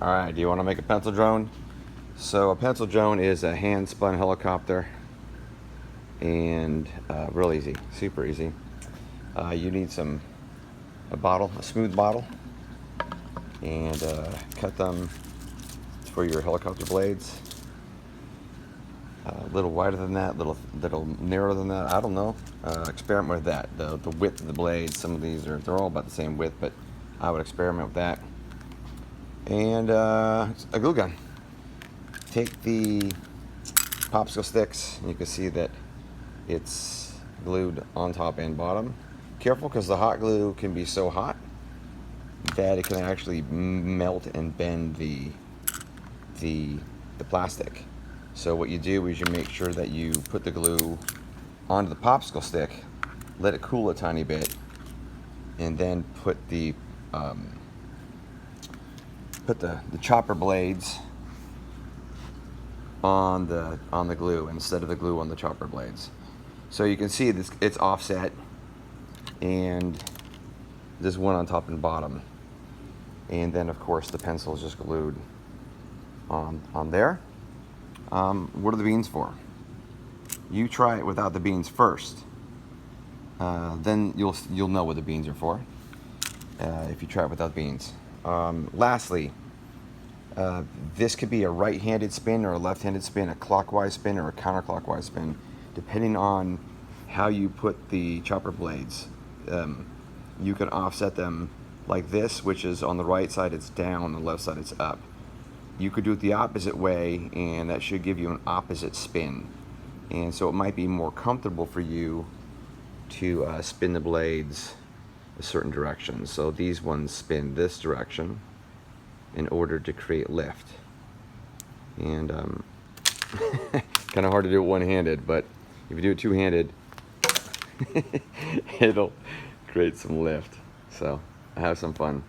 Alright, do you want to make a pencil drone? So a pencil drone is a hand-spun helicopter, and real easy, super easy. You need a bottle, a smooth bottle, and cut them for your helicopter blades. A little wider than that, little narrower than that. I don't know. Experiment with that. The width of the blades. Some of these they're all about the same width, but I would experiment with that. And a glue gun. Take the popsicle sticks, and you can see that it's glued on top and bottom. Careful, because the hot glue can be so hot that it can actually melt and bend the plastic. So what you do is you make sure that you put the glue onto the popsicle stick, let it cool a tiny bit, and then put the chopper blades on the glue instead of the glue on the chopper blades. So you can see this, it's offset, and there's one on top and bottom, and then of course the pencil is just glued on there. What are the beans for? You try it without the beans first, then you'll know what the beans are for. If you try it without beans. Lastly, this could be a right-handed spin or a left-handed spin, a clockwise spin or a counterclockwise spin, depending on how you put the chopper blades. You can offset them like this, which is on the right side it's down, on the left side it's up. You could do it the opposite way, and that should give you an opposite spin. And so it might be more comfortable for you to spin the blades a certain direction. So these ones spin this direction in order to create lift. And kind of hard to do it one-handed, but if you do it two-handed, it'll create some lift. So have some fun.